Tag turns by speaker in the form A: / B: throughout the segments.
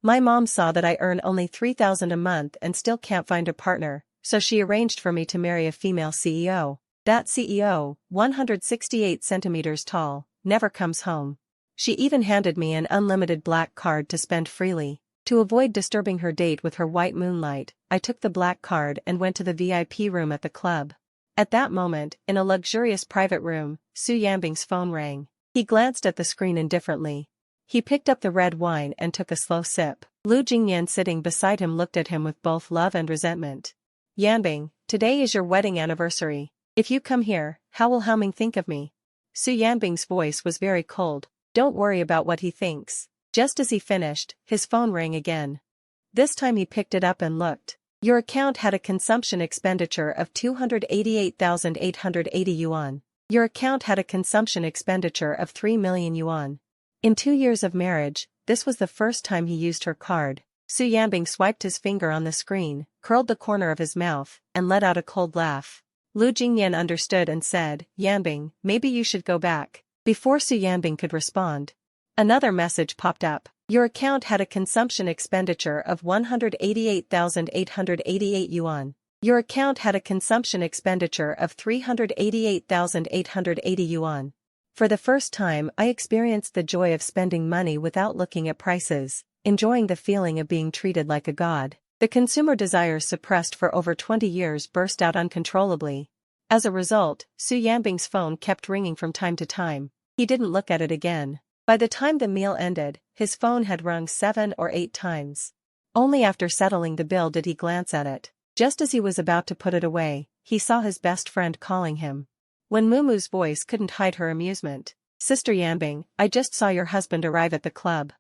A: My mom saw that I earn only $3,000 a month and still can't find a partner, so she arranged for me to marry a female CEO. That CEO, 168 centimeters tall, never comes home. She even handed me an unlimited black card to spend freely. To avoid disturbing her date with her white moonlight, I took the black card and went to the VIP room at the club. At that moment, in a luxurious private room, Su Yanbing's phone rang. He glanced at the screen indifferently. He picked up the red wine and took a slow sip. Lu Jingyan sitting beside him looked at him with both love and resentment. Yanbing, today is your wedding anniversary. If you come here, how will Haoming think of me? Su Yanbing's voice was very cold. Don't worry about what he thinks. Just as he finished, his phone rang again. This time he picked it up and looked. Your account had a consumption expenditure of 288,880 yuan. Your account had a consumption expenditure of 3 million yuan. In 2 years of marriage, this was the first time he used her card. Su Yanbing swiped his finger on the screen, curled the corner of his mouth, and let out a cold laugh. Lu Jingyan understood and said, Yanbing, maybe you should go back. Before Su Yanbing could respond, another message popped up. Your account had a consumption expenditure of 188,888 yuan. Your account had a consumption expenditure of 388,880 yuan. For the first time I experienced the joy of spending money without looking at prices, enjoying the feeling of being treated like a god. The consumer desires suppressed for over 20 years burst out uncontrollably. As a result, Su Yanbing's phone kept ringing from time to time. He didn't look at it again. By the time the meal ended, his phone had rung 7 or 8 times. Only after settling the bill did he glance at it. Just as he was about to put it away, he saw his best friend calling him. When Mumu's voice couldn't hide her amusement. Sister Yanbing, I just saw your husband arrive at the club.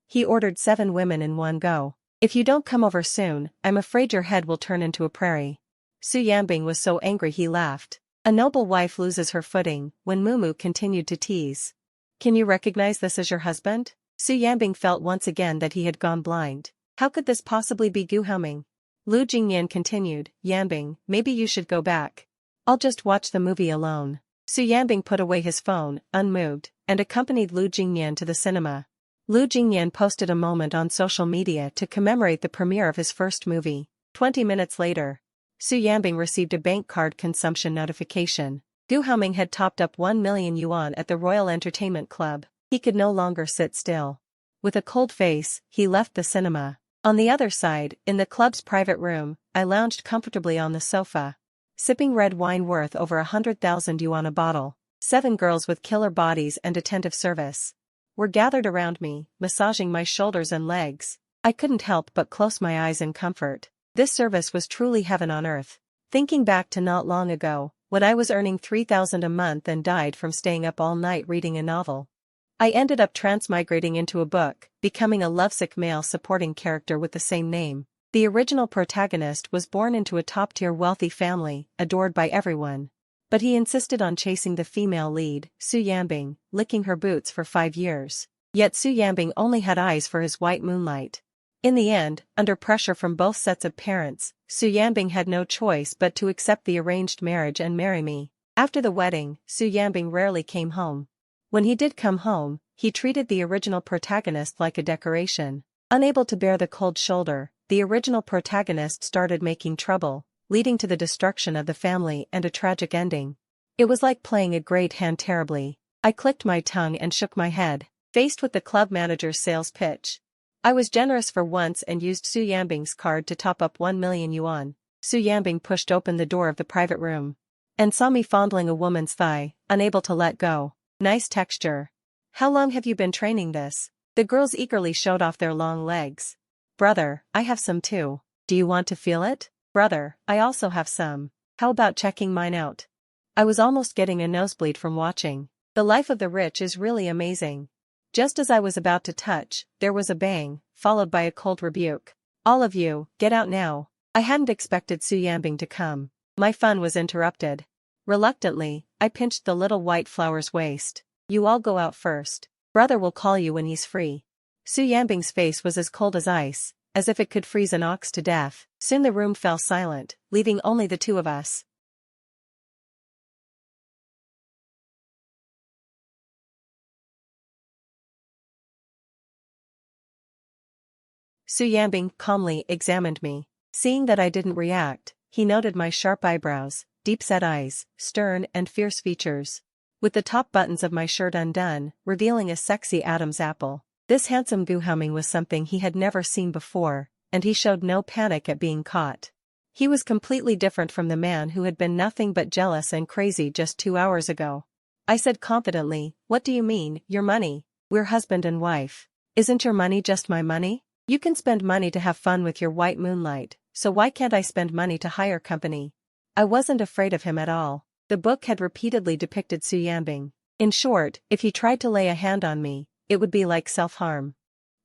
A: He ordered 7 women in one go. If you don't come over soon, I'm afraid your head will turn into a prairie. Su Yanbing was so angry he laughed. A noble wife loses her footing, when Mumu continued to tease. Can you recognize this as your husband? Su Yanbing felt once again that he had gone blind. How could this possibly be Gu Haoming? Lu Jingyan continued, Yanbing, maybe you should go back. I'll just watch the movie alone. Su Yanbing put away his phone, unmoved, and accompanied Lu Jingyan to the cinema. Lu Jingyan posted a moment on social media to commemorate the premiere of his first movie. 20 minutes later, Su Yanbing received a bank card consumption notification. Gu Haoming had topped up 1 million yuan at the Royal Entertainment Club. He could no longer sit still. With a cold face, he left the cinema. On the other side, in the club's private room, I lounged comfortably on the sofa, sipping red wine worth over 100,000 yuan a bottle. 7 girls with killer bodies and attentive service were gathered around me, massaging my shoulders and legs. I couldn't help but close my eyes in comfort. This service was truly heaven on earth. Thinking back to not long ago, when I was earning 3,000 a month and died from staying up all night reading a novel. I ended up transmigrating into a book, becoming a lovesick male supporting character with the same name. The original protagonist was born into a top-tier wealthy family, adored by everyone. But he insisted on chasing the female lead, Su Yanbing, licking her boots for 5 years. Yet Su Yanbing only had eyes for his white moonlight. In the end, under pressure from both sets of parents, Su Yanbing had no choice but to accept the arranged marriage and marry me. After the wedding, Su Yanbing rarely came home. When he did come home, he treated the original protagonist like a decoration. Unable to bear the cold shoulder, the original protagonist started making trouble, leading to the destruction of the family and a tragic ending. It was like playing a great hand terribly. I clicked my tongue and shook my head, faced with the club manager's sales pitch. I was generous for once and used Su Yanbing's card to top up 1 million yuan. Su Yanbing pushed open the door of the private room and saw me fondling a woman's thigh, unable to let go. Nice texture. How long have you been training this? The girls eagerly showed off their long legs. Brother, I have some too. Do you want to feel it? Brother, I also have some. How about checking mine out? I was almost getting a nosebleed from watching. The life of the rich is really amazing. Just as I was about to touch, there was a bang, followed by a cold rebuke. All of you, get out now. I hadn't expected Su Yanbing to come. My fun was interrupted. Reluctantly, I pinched the little white flower's waist. You all go out first. Brother will call you when he's free. Su Yanbing's face was as cold as ice, as if it could freeze an ox to death. Soon the room fell silent, leaving only the two of us. Su Yanbing calmly examined me. Seeing that I didn't react, he noted my sharp eyebrows, deep-set eyes, stern and fierce features. With the top buttons of my shirt undone, revealing a sexy Adam's apple. This handsome Haoming was something he had never seen before, and he showed no panic at being caught. He was completely different from the man who had been nothing but jealous and crazy just 2 hours ago. I said confidently, "What do you mean, your money? We're husband and wife. Isn't your money just my money? You can spend money to have fun with your white moonlight, so why can't I spend money to hire company?" I wasn't afraid of him at all. The book had repeatedly depicted Su Yanbing. In short, if he tried to lay a hand on me, it would be like self-harm.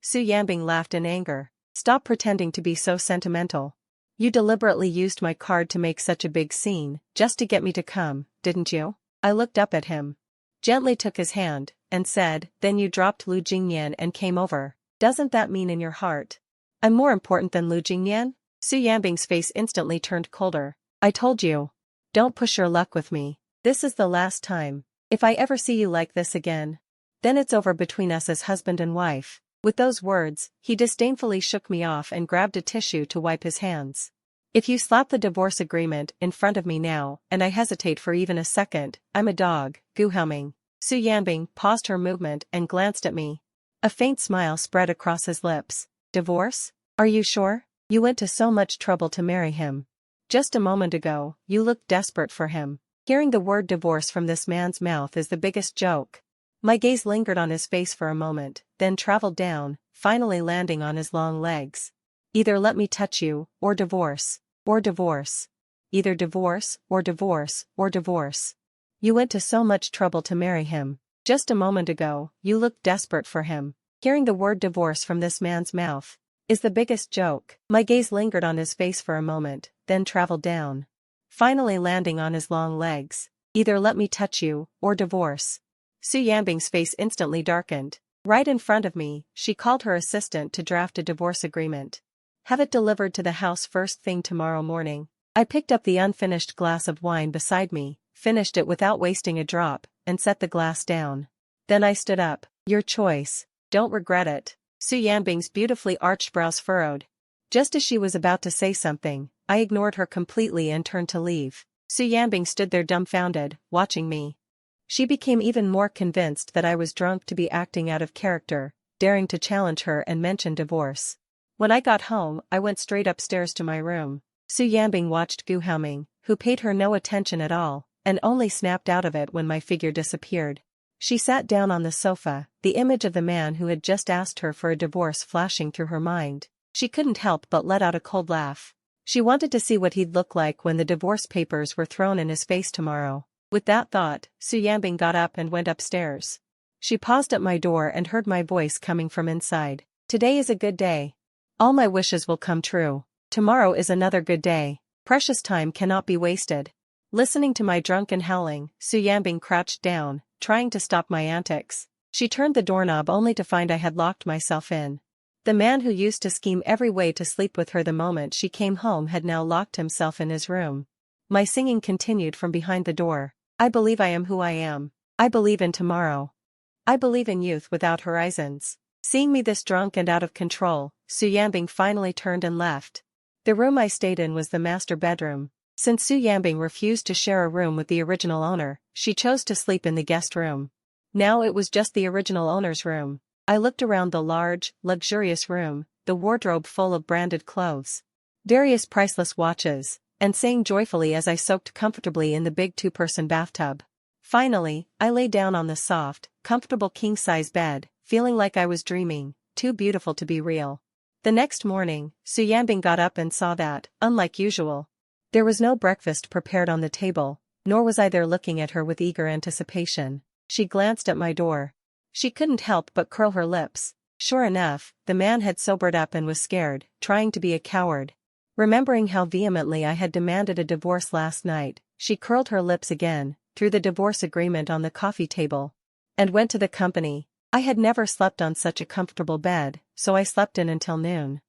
A: Su Yanbing laughed in anger. "Stop pretending to be so sentimental. You deliberately used my card to make such a big scene, just to get me to come, didn't you?" I looked up at him. Gently took his hand, and said, "Then you dropped Lu Jingyan and came over. Doesn't that mean in your heart I'm more important than Lu Jingyan?" Su Yanbing's face instantly turned colder. "I told you. Don't push your luck with me. This is the last time. If I ever see you like this again, then it's over between us as husband and wife." With those words, he disdainfully shook me off and grabbed a tissue to wipe his hands. "If you slap the divorce agreement in front of me now, and I hesitate for even a second, I'm a dog, Gu Haoming." Su Yanbing paused her movement and glanced at me. A faint smile spread across his lips. "Divorce? Are you sure? You went to so much trouble to marry him. Just a moment ago, you looked desperate for him. Hearing the word divorce from this man's mouth is the biggest joke." My gaze lingered on his face for a moment, then traveled down, finally landing on his long legs. "Either let me touch you, or divorce. Or divorce. Either divorce, or divorce, or divorce. You went to so much trouble to marry him. Just a moment ago, you looked desperate for him. Hearing the word divorce from this man's mouth is the biggest joke." My gaze lingered on his face for a moment, then traveled down, finally landing on his long legs. "Either let me touch you, or divorce." Su Yanbing's face instantly darkened. Right in front of me, she called her assistant to draft a divorce agreement. "Have it delivered to the house first thing tomorrow morning." I picked up the unfinished glass of wine beside me, finished it without wasting a drop, and set the glass down. Then I stood up. "Your choice. Don't regret it." Su Yanbing's beautifully arched brows furrowed. Just as she was about to say something, I ignored her completely and turned to leave. Su Yanbing stood there dumbfounded, watching me. She became even more convinced that I was drunk to be acting out of character, daring to challenge her and mention divorce. When I got home, I went straight upstairs to my room. Su Yanbing watched Gu Haoming, who paid her no attention at all, and only snapped out of it when my figure disappeared. She sat down on the sofa, the image of the man who had just asked her for a divorce flashing through her mind. She couldn't help but let out a cold laugh. She wanted to see what he'd look like when the divorce papers were thrown in his face tomorrow. With that thought, Su Yanbing got up and went upstairs. She paused at my door and heard my voice coming from inside. "Today is a good day. All my wishes will come true. Tomorrow is another good day. Precious time cannot be wasted." Listening to my drunken howling, Su Yanbing crouched down, trying to stop my antics. She turned the doorknob only to find I had locked myself in. The man who used to scheme every way to sleep with her the moment she came home had now locked himself in his room. My singing continued from behind the door. "I believe I am who I am. I believe in tomorrow. I believe in youth without horizons." Seeing me this drunk and out of control, Su Yanbing finally turned and left. The room I stayed in was the master bedroom. Since Su Yanbing refused to share a room with the original owner, she chose to sleep in the guest room. Now it was just the original owner's room. I looked around the large, luxurious room, the wardrobe full of branded clothes, various priceless watches, and sang joyfully as I soaked comfortably in the big two-person bathtub. Finally, I lay down on the soft, comfortable king-size bed, feeling like I was dreaming, too beautiful to be real. The next morning, Su Yanbing got up and saw that, unlike usual, there was no breakfast prepared on the table, nor was I there looking at her with eager anticipation. She glanced at my door. She couldn't help but curl her lips. Sure enough, the man had sobered up and was scared, trying to be a coward. Remembering how vehemently I had demanded a divorce last night, she curled her lips again, threw the divorce agreement on the coffee table, and went to the company. I had never slept on such a comfortable bed, so I slept in until noon.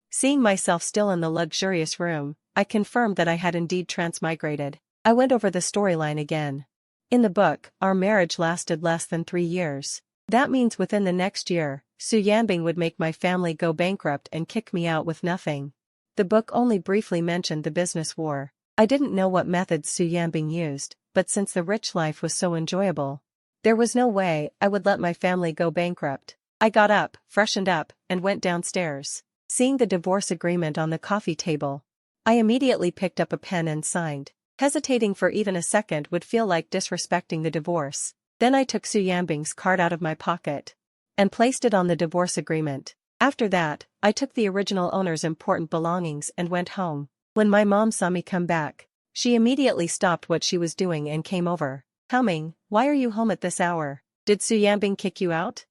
A: Seeing myself still in the luxurious room, I confirmed that I had indeed transmigrated. I went over the storyline again. In the book, our marriage lasted less than 3 years. That means within the next year, Su Yanbing would make my family go bankrupt and kick me out with nothing. The book only briefly mentioned the business war. I didn't know what methods Su Yanbing used, but since the rich life was so enjoyable, there was no way I would let my family go bankrupt. I got up, freshened up, and went downstairs. Seeing the divorce agreement on the coffee table, I immediately picked up a pen and signed. Hesitating for even a second would feel like disrespecting the divorce. Then I took Su Yanbing's card out of my pocket and placed it on the divorce agreement. After that, I took the original owner's important belongings and went home. When my mom saw me come back, she immediately stopped what she was doing and came over. Haoming, why are you home at this hour? Did Su Yanbing kick you out?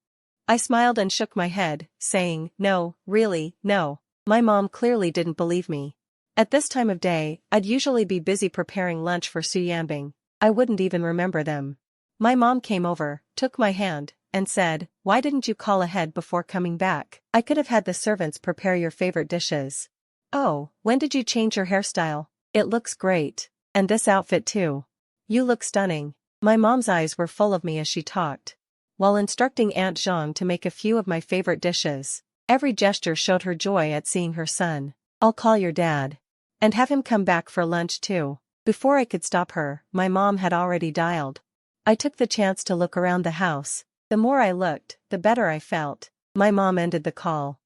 A: I smiled and shook my head, saying, no, really, no. My mom clearly didn't believe me. At this time of day, I'd usually be busy preparing lunch for Su Yanbing. I wouldn't even remember them. My mom came over, took my hand, and said, why didn't you call ahead before coming back? I could have had the servants prepare your favorite dishes. Oh, when did you change your hairstyle? It looks great. And this outfit too. You look stunning. My mom's eyes were full of me as she talked, while instructing Aunt Zhang to make a few of my favorite dishes. Every gesture showed her joy at seeing her son. I'll call your dad. And have him come back for lunch too. Before I could stop her, my mom had already dialed. I took the chance to look around the house. The more I looked, the better I felt. My mom ended the call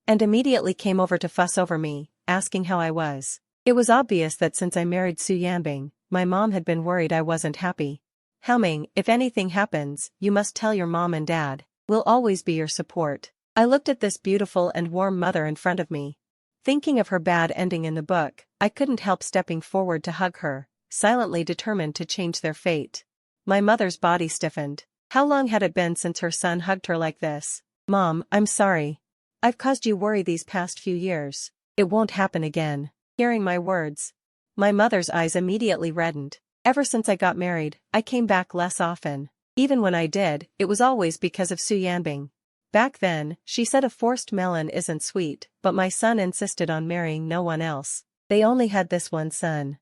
A: and immediately came over to fuss over me, asking how I was. It was obvious that since I married Su Yanbing, my mom had been worried I wasn't happy. Haoming, if anything happens, you must tell your mom and dad. We'll always be your support. I looked at this beautiful and warm mother in front of me. Thinking of her bad ending in the book, I couldn't help stepping forward to hug her, silently determined to change their fate. My mother's body stiffened. How long had it been since her son hugged her like this? Mom, I'm sorry. I've caused you worry these past few years. It won't happen again. Hearing my words, my mother's eyes immediately reddened. Ever since I got married, I came back less often. Even when I did, it was always because of Su Yanbing. Back then, she said a forced melon isn't sweet, but my son insisted on marrying no one else. They only had this one son,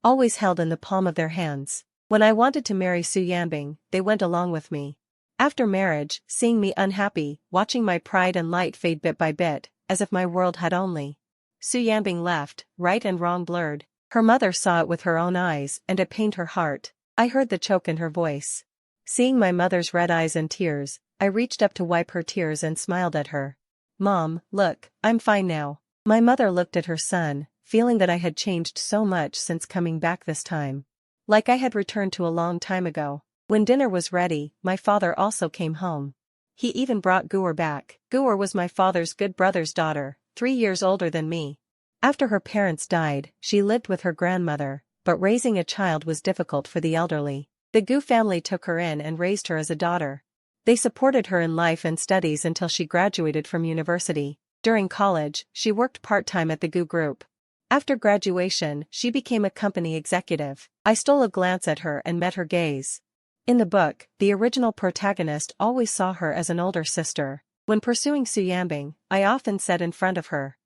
A: always held in the palm of their hands. When I wanted to marry Su Yanbing, they went along with me. After marriage, seeing me unhappy, watching my pride and light fade bit by bit, as if my world had only Su Yanbing left, right and wrong blurred. Her mother saw it with her own eyes, and it pained her heart. I heard the choke in her voice. Seeing my mother's red eyes and tears, I reached up to wipe her tears and smiled at her. Mom, look, I'm fine now. My mother looked at her son, feeling that I had changed so much since coming back this time. Like I had returned to a long time ago. When dinner was ready, my father also came home. He even brought Guer back. Guer was my father's good brother's daughter, 3 years older than me. After her parents died, she lived with her grandmother, but raising a child was difficult for the elderly. The Gu family took her in and raised her as a daughter. They supported her in life and studies until she graduated from university. During college, she worked part-time at the Gu group. After graduation, she became a company executive. I stole a glance at her and met her gaze. In the book, the original protagonist always saw her as an older sister. When pursuing Su Yanbing, I often said in front of her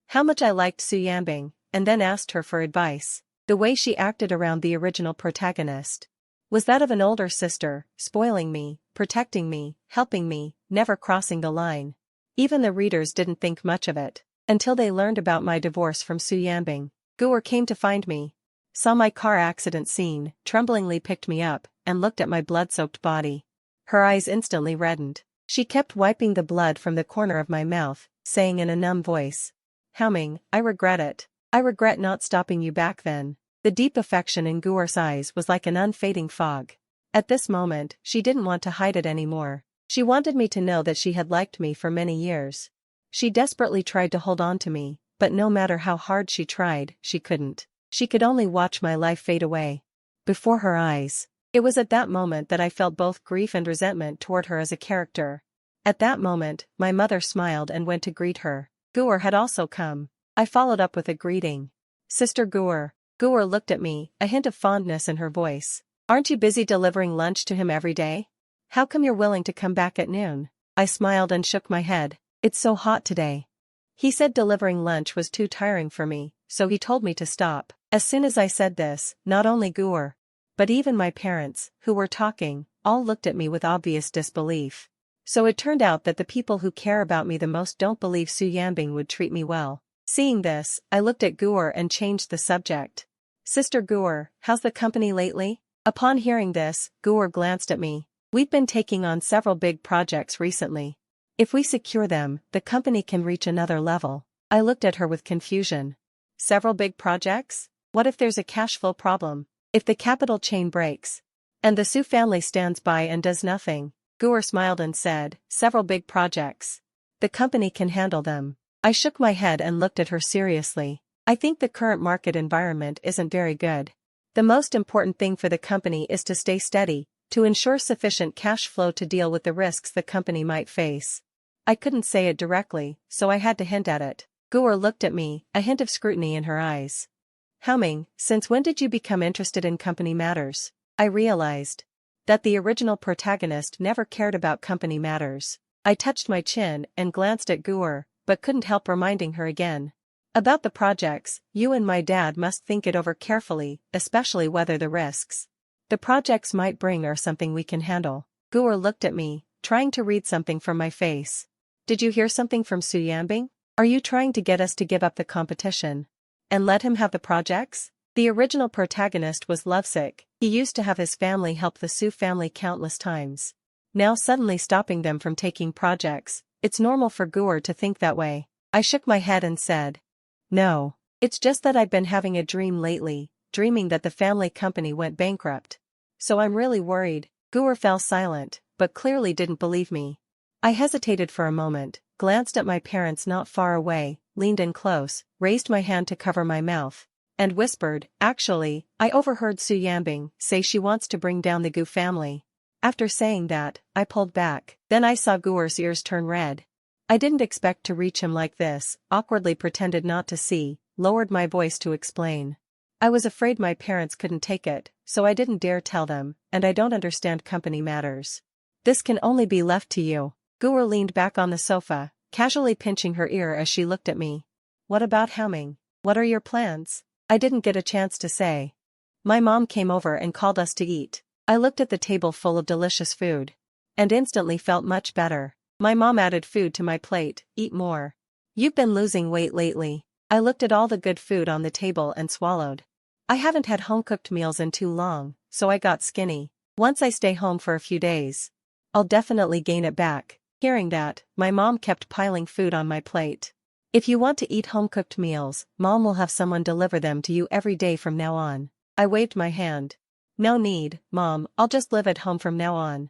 A: how much I liked Su Yanbing, and then asked her for advice. The way she acted around the original protagonist was that of an older sister, spoiling me, protecting me, helping me, never crossing the line. Even the readers didn't think much of it, until they learned about my divorce from Su Yanbing. Guer came to find me, saw my car accident scene, tremblingly picked me up, and looked at my blood-soaked body. Her eyes instantly reddened. She kept wiping the blood from the corner of my mouth, saying in a numb voice, Haoming, I regret it. I regret not stopping you back then. The deep affection in Guer's eyes was like an unfading fog. At this moment, she didn't want to hide it anymore. She wanted me to know that she had liked me for many years. She desperately tried to hold on to me, but no matter how hard she tried, she couldn't. She could only watch my life fade away before her eyes. It was at that moment that I felt both grief and resentment toward her as a character. At that moment, my mother smiled and went to greet her. Guer had also come. I followed up with a greeting. Sister Guer. Guer looked at me, a hint of fondness in her voice. Aren't you busy delivering lunch to him every day? How come you're willing to come back at noon? I smiled and shook my head. It's so hot today. He said delivering lunch was too tiring for me, so he told me to stop. As soon as I said this, not only Guer, but even my parents, who were talking, all looked at me with obvious disbelief. So it turned out that the people who care about me the most don't believe Su Yanbing would treat me well. Seeing this, I looked at Guor and changed the subject. Sister Guor, how's the company lately? Upon hearing this, Guor glanced at me. We've been taking on several big projects recently. If we secure them, the company can reach another level. I looked at her with confusion. Several big projects? What if there's a cash flow problem? If the capital chain breaks? And the Su family stands by and does nothing? Guor smiled and said, several big projects. The company can handle them. I shook my head and looked at her seriously. I think the current market environment isn't very good. The most important thing for the company is to stay steady, to ensure sufficient cash flow to deal with the risks the company might face. I couldn't say it directly, so I had to hint at it. Guor looked at me, a hint of scrutiny in her eyes. Haoming, since when did you become interested in company matters? I realized that the original protagonist never cared about company matters. I touched my chin and glanced at Guor, but couldn't help reminding her again. About the projects, you and my dad must think it over carefully, especially whether the risks the projects might bring are something we can handle. Guor looked at me, trying to read something from my face. Did you hear something from Su Yanbing? Are you trying to get us to give up the competition and let him have the projects? The original protagonist was lovesick. He used to have his family help the Su family countless times. Now suddenly stopping them from taking projects, it's normal for Guor to think that way. I shook my head and said, no. It's just that I've been having a dream lately, dreaming that the family company went bankrupt. So I'm really worried. Guor fell silent, but clearly didn't believe me. I hesitated for a moment, glanced at my parents not far away, leaned in close, raised my hand to cover my mouth, and whispered, actually, I overheard Su Yanbing say she wants to bring down the Gu family. After saying that, I pulled back. Then I saw Guor's ears turn red. I didn't expect to reach him like this, awkwardly pretended not to see, lowered my voice to explain. I was afraid my parents couldn't take it, so I didn't dare tell them, and I don't understand company matters. This can only be left to you. Guor leaned back on the sofa, casually pinching her ear as she looked at me. What about Haoming? What are your plans? I didn't get a chance to say. My mom came over and called us to eat. I looked at the table full of delicious food and instantly felt much better. My mom added food to my plate, eat more. You've been losing weight lately. I looked at all the good food on the table and swallowed. I haven't had home-cooked meals in too long, so I got skinny. Once I stay home for a few days, I'll definitely gain it back. Hearing that, my mom kept piling food on my plate. If you want to eat home-cooked meals, Mom will have someone deliver them to you every day from now on. I waved my hand. No need, Mom, I'll just live at home from now on.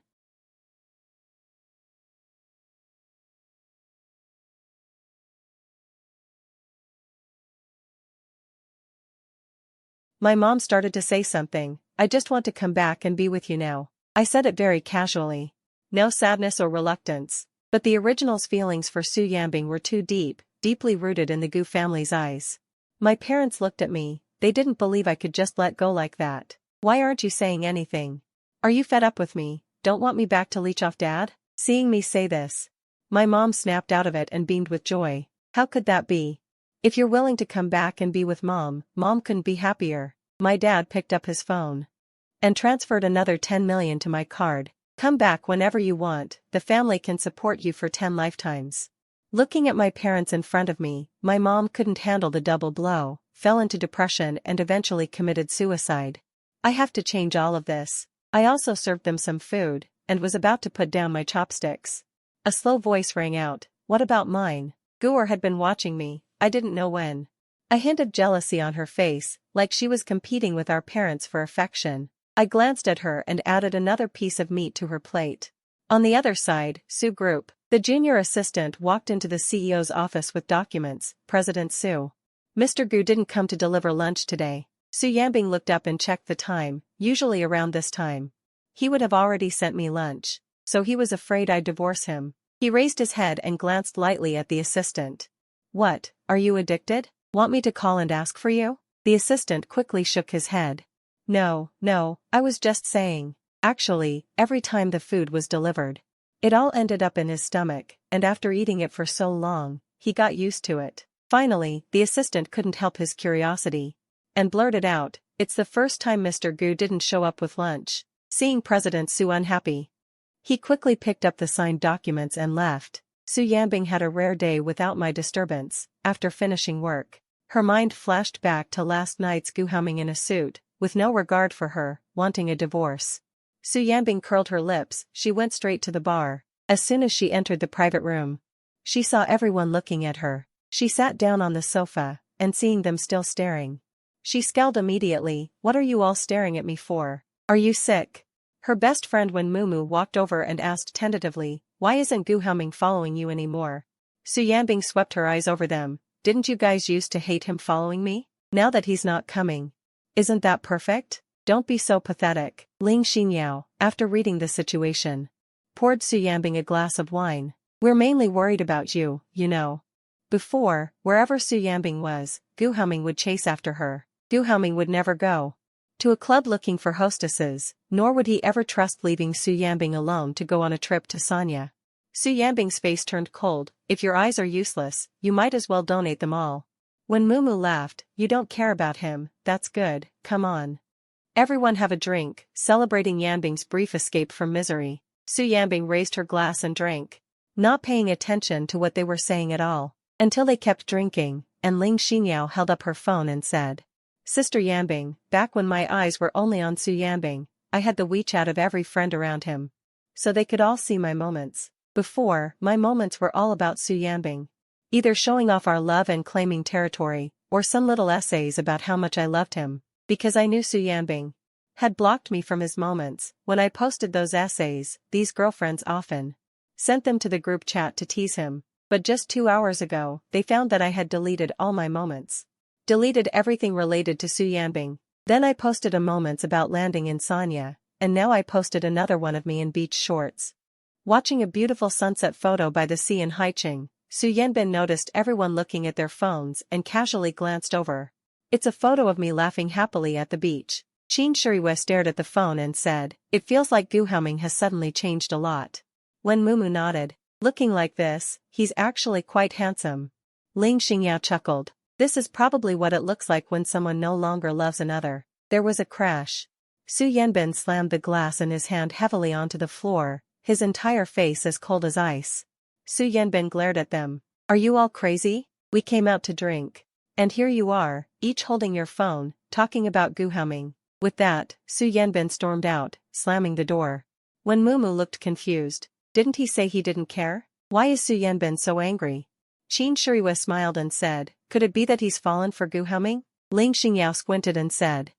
A: My mom started to say something. I just want to come back and be with you now. I said it very casually. No sadness or reluctance. But the original's feelings for Su Yanbing were too deep, deeply rooted in the Gu family's eyes. My parents looked at me. They didn't believe I could just let go like that. Why aren't you saying anything? Are you fed up with me? Don't want me back to leech off Dad? Seeing me say this, my mom snapped out of it and beamed with joy. How could that be? If you're willing to come back and be with Mom couldn't be happier. My dad picked up his phone and transferred another 10 million to my card. Come back whenever you want, the family can support you for 10 lifetimes. Looking at my parents in front of me, my mom couldn't handle the double blow, fell into depression and eventually committed suicide. I have to change all of this. I also served them some food, and was about to put down my chopsticks. A slow voice rang out, what about mine? Guor had been watching me, I didn't know when. A hint of jealousy on her face, like she was competing with our parents for affection. I glanced at her and added another piece of meat to her plate. On the other side, Su Group, the junior assistant walked into the CEO's office with documents. President Su. Mr. Gu didn't come to deliver lunch today. Su Yanbing looked up and checked the time, usually around this time. He would have already sent me lunch, so he was afraid I'd divorce him. He raised his head and glanced lightly at the assistant. What, are you addicted? Want me to call and ask for you? The assistant quickly shook his head. No, I was just saying. Actually, every time the food was delivered, it all ended up in his stomach, and after eating it for so long, he got used to it. Finally, the assistant couldn't help his curiosity and blurted out, it's the first time Mr. Gu didn't show up with lunch. Seeing President Su unhappy, He quickly picked up the signed documents and left. Su Yanbing had a rare day without my disturbance. After finishing work, her mind flashed back to last night's Gu Haoming in a suit, with no regard for her, wanting a divorce. Su Yanbing curled her lips. She went straight to the bar. As soon as she entered the private room, she saw everyone looking at her. She sat down on the sofa, and seeing them still staring, she scowled immediately. What are you all staring at me for? Are you sick? Her best friend Wen Mumu walked over and asked tentatively, why isn't Gu Haoming following you anymore? Su Yanbing swept her eyes over them. Didn't you guys used to hate him following me? Now that he's not coming, isn't that perfect? Don't be so pathetic. Ling Xinyao, after reading the situation, poured Su Yanbing a glass of wine. We're mainly worried about you, you know. Before, wherever Su Yanbing was, Gu Haoming would chase after her. Gu Haoming would never go to a club looking for hostesses, nor would he ever trust leaving Su Yanbing alone to go on a trip to Sanya. Su Yanbing's face turned cold. If your eyes are useless, you might as well donate them all. When Mumu laughed, you don't care about him, that's good, come on. Everyone have a drink, celebrating Yanbing's brief escape from misery. Su Yanbing raised her glass and drank, not paying attention to what they were saying at all, until they kept drinking, and Ling Xinyao held up her phone and said, Sister Yanbing, back when my eyes were only on Su Yanbing, I had the WeChat of every friend around him, so they could all see my moments. Before, my moments were all about Su Yanbing, either showing off our love and claiming territory, or some little essays about how much I loved him, because I knew Su Yanbing had blocked me from his moments. When I posted those essays, these girlfriends often sent them to the group chat to tease him, but just 2 hours ago, they found that I had deleted all my moments. Deleted everything related to Su Yanbing. Then I posted a moments about landing in Sanya, and now I posted another one of me in beach shorts, watching a beautiful sunset photo by the sea in Haicheng. Su Yanbing noticed everyone looking at their phones and casually glanced over. It's a photo of me laughing happily at the beach. Qin Shiriwe stared at the phone and said, it feels like Gu Haoming has suddenly changed a lot. When Mumu nodded, looking like this, he's actually quite handsome. Ling Xingyao chuckled. This is probably what it looks like when someone no longer loves another. There was a crash. Su Yanbing slammed the glass in his hand heavily onto the floor, his entire face as cold as ice. Su Yanbing glared at them. Are you all crazy? We came out to drink. And here you are, each holding your phone, talking about Gu Haoming. With that, Su Yanbing stormed out, slamming the door. When Mumu looked confused, didn't he say he didn't care? Why is Su Yanbing so angry? Qin Shiriwe smiled and said, could it be that he's fallen for Gu Haoming? Ling Xingyao squinted and said,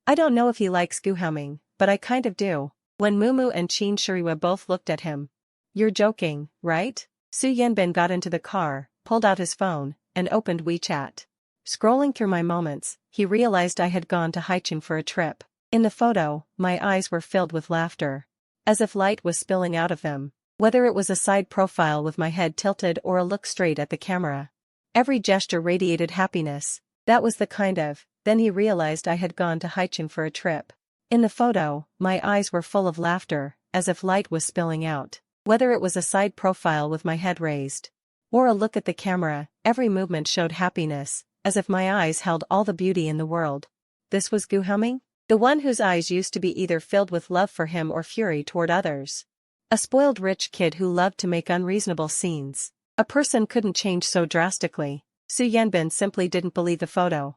A: I don't know if he likes Gu Haoming, but I kind of do. When Mumu and Qin Shiriwe both looked at him. You're joking, right? Su Yanbing got into the car, pulled out his phone, and opened WeChat. Scrolling through my moments, he realized I had gone to Haicheng for a trip. In the photo, my eyes were filled with laughter, as if light was spilling out of them. Whether it was a side profile with my head tilted or a look straight at the camera, every gesture radiated happiness. That was the kind of. Then he realized I had gone to Haicheng for a trip. In the photo, my eyes were full of laughter, as if light was spilling out. Whether it was a side profile with my head raised, or a look at the camera, every movement showed happiness, as if my eyes held all the beauty in the world. This was Gu Haoming? The one whose eyes used to be either filled with love for him or fury toward others. A spoiled rich kid who loved to make unreasonable scenes. A person couldn't change so drastically. Su Yanbing simply didn't believe the photo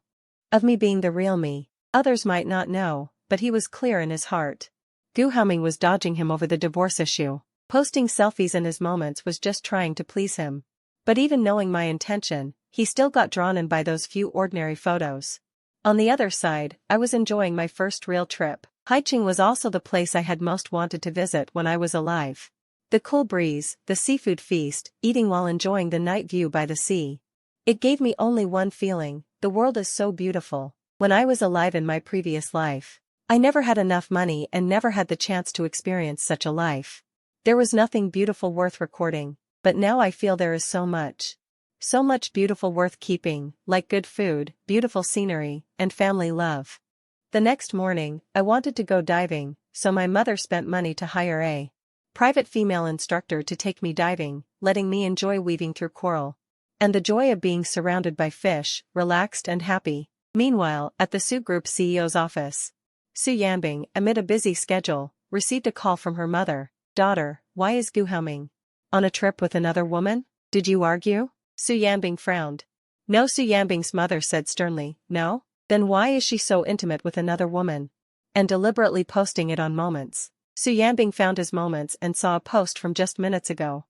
A: of me being the real me. Others might not know, but he was clear in his heart. Gu Haoming was dodging him over the divorce issue. Posting selfies in his moments was just trying to please him. But even knowing my intention, he still got drawn in by those few ordinary photos. On the other side, I was enjoying my first real trip. Haicheng was also the place I had most wanted to visit when I was alive. The cool breeze, the seafood feast, eating while enjoying the night view by the sea. It gave me only one feeling, the world is so beautiful. When I was alive in my previous life, I never had enough money and never had the chance to experience such a life. There was nothing beautiful worth recording, but now I feel there is so much. So much beautiful worth keeping, like good food, beautiful scenery, and family love. The next morning, I wanted to go diving, so my mother spent money to hire a private female instructor to take me diving, letting me enjoy weaving through coral. And the joy of being surrounded by fish, relaxed and happy. Meanwhile, at the Su Group CEO's office, Su Yanbing, amid a busy schedule, received a call from her mother. Daughter, why is Gu Haoming on a trip with another woman? Did you argue? Su Yanbing frowned. No, Su Yanbing's mother said sternly. No? Then why is she so intimate with another woman? And deliberately posting it on Moments. Su Yanbing found his Moments and saw a post from just minutes ago.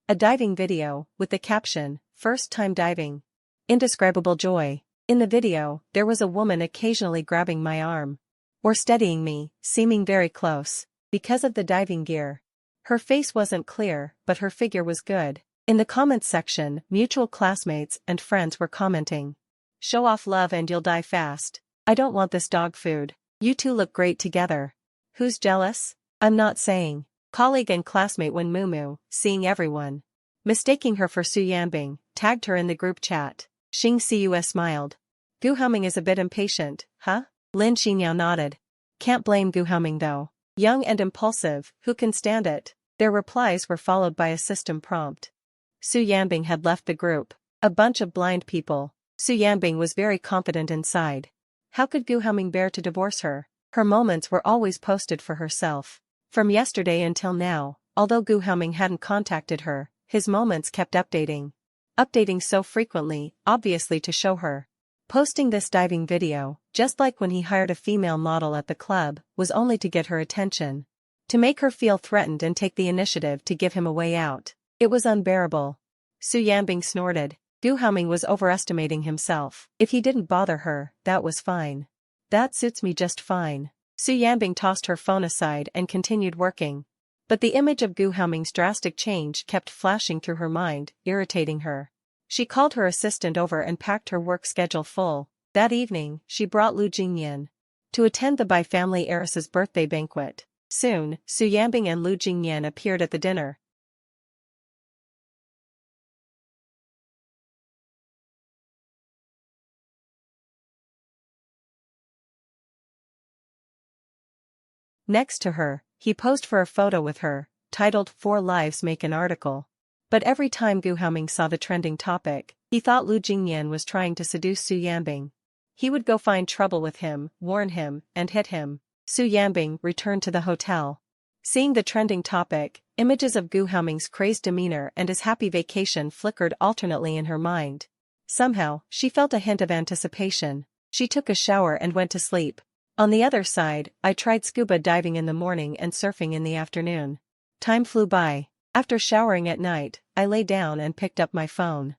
A: A diving video, with the caption, "First time diving. Indescribable joy." In the video, there was a woman occasionally grabbing my arm. Or steadying me, seeming very close. Because of the diving gear. Her face wasn't clear, but her figure was good. In the comments section, mutual classmates and friends were commenting. Show off love and you'll die fast. I don't want this dog food. You two look great together. Who's jealous? I'm not saying. Colleague and classmate Wen Mumu, seeing everyone mistaking her for Su Yanbing, tagged her in the group chat. Xing Cus smiled. Gu Haoming is a bit impatient, huh? Lin Xinyao nodded. Can't blame Gu Haoming though. Young and impulsive, who can stand it? Their replies were followed by a system prompt. Su Yanbing had left the group. A bunch of blind people. Su Yanbing was very confident inside. How could Gu Haoming bear to divorce her? Her Moments were always posted for herself. From yesterday until now, although Gu Haoming hadn't contacted her, his Moments kept updating. Updating so frequently, obviously to show her. Posting this diving video, just like when he hired a female model at the club, was only to get her attention. To make her feel threatened and take the initiative to give him a way out. It was unbearable. Su Yanbing snorted. Gu Haoming was overestimating himself. If he didn't bother her, that was fine. That suits me just fine. Su Yanbing tossed her phone aside and continued working. But the image of Gu Haoming's drastic change kept flashing through her mind, irritating her. She called her assistant over and packed her work schedule full. That evening, she brought Lu Jingyan to attend the Bai family heiress's birthday banquet. Soon, Su Yanbing and Lu Jingyan appeared at the dinner. Next to her, he posed for a photo with her, titled "Four Lives Make an Article." But every time Gu Haoming saw the trending topic, he thought Lu Jingyan was trying to seduce Su Yanbing. He would go find trouble with him, warn him, and hit him. Su Yanbing returned to the hotel. Seeing the trending topic, images of Gu Haoming's crazed demeanor and his happy vacation flickered alternately in her mind. Somehow, she felt a hint of anticipation. She took a shower and went to sleep. On the other side, I tried scuba diving in the morning and surfing in the afternoon. Time flew by. After showering at night, I lay down and picked up my phone.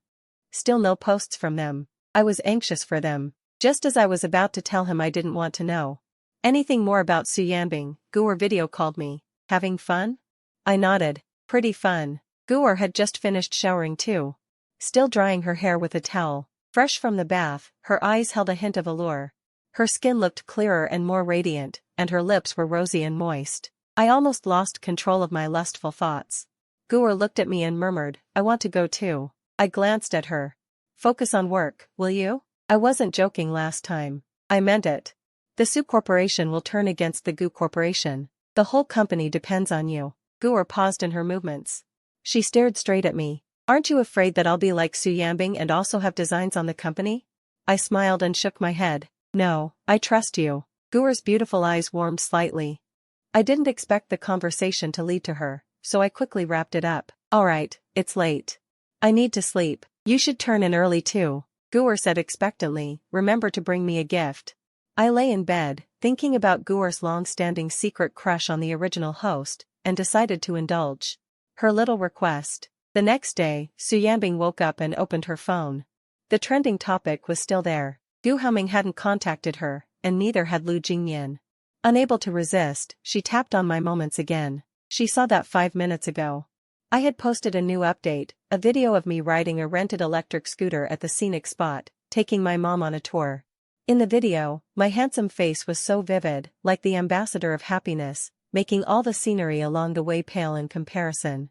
A: Still no posts from them. I was anxious for them. Just as I was about to tell him I didn't want to know anything more about Su Yanbing, Guer video called me. Having fun? I nodded. Pretty fun. Guer had just finished showering too. Still drying her hair with a towel. Fresh from the bath, her eyes held a hint of allure. Her skin looked clearer and more radiant, and her lips were rosy and moist. I almost lost control of my lustful thoughts. Guer looked at me and murmured, I want to go too. I glanced at her. Focus on work, will you? I wasn't joking last time. I meant it. The Su Corporation will turn against the Gu Corporation. The whole company depends on you. Guer paused in her movements. She stared straight at me. Aren't you afraid that I'll be like Su Yanbing and also have designs on the company? I smiled and shook my head. No, I trust you. Guer's beautiful eyes warmed slightly. I didn't expect the conversation to lead to her, so I quickly wrapped it up. Alright, it's late. I need to sleep. You should turn in early too. Guer said expectantly, remember to bring me a gift. I lay in bed, thinking about Guer's long-standing secret crush on the original host, and decided to indulge her little request. The next day, Su Yanbing woke up and opened her phone. The trending topic was still there. Gu Haoming hadn't contacted her, and neither had Lu Jingyan. Unable to resist, she tapped on my Moments again. She saw that 5 minutes ago. I had posted a new update, a video of me riding a rented electric scooter at the scenic spot, taking my mom on a tour. In the video, my handsome face was so vivid, like the ambassador of happiness, making all the scenery along the way pale in comparison.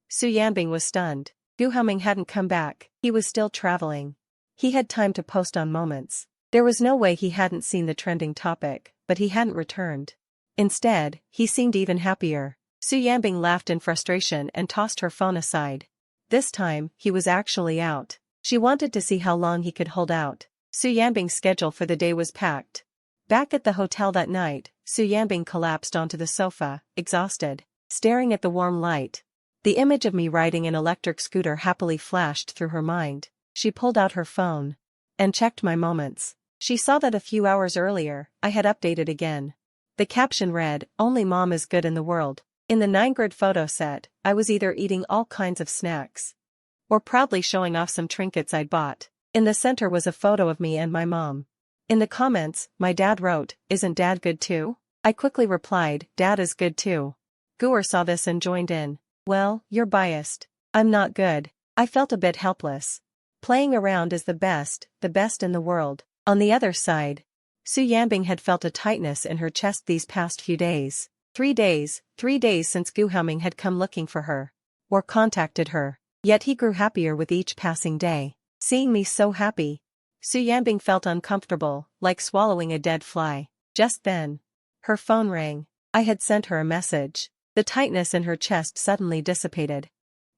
A: Su Yanbing was stunned. Gu Haoming hadn't come back, he was still traveling. He had time to post on Moments. There was no way he hadn't seen the trending topic, but he hadn't returned. Instead, he seemed even happier. Su Yanbing laughed in frustration and tossed her phone aside. This time, he was actually out. She wanted to see how long he could hold out. Su Yanbing's schedule for the day was packed. Back at the hotel that night, Su Yanbing collapsed onto the sofa, exhausted. staring at the warm light. The image of me riding an electric scooter happily flashed through her mind. She pulled out her phone and checked my moments. She saw that a few hours earlier, I had updated again. The caption read, "Only mom is good in the world." In the 9-grid photo set, I was either eating all kinds of snacks or proudly showing off some trinkets I'd bought. In the center was a photo of me and my mom. In the comments, my dad wrote, "Isn't dad good too?" I quickly replied, "Dad is good too." Guer saw this and joined in. "Well, you're biased. I'm not good." I felt a bit helpless. Playing around is the best in the world. On the other side, Su Yanbing had felt a tightness in her chest these past few days. 3 days since Gu Haoming had come looking for her. Or contacted her. Yet he grew happier with each passing day. Seeing me so happy, Su Yanbing felt uncomfortable, like swallowing a dead fly. Just then, her phone rang. I had sent her a message. The tightness in her chest suddenly dissipated.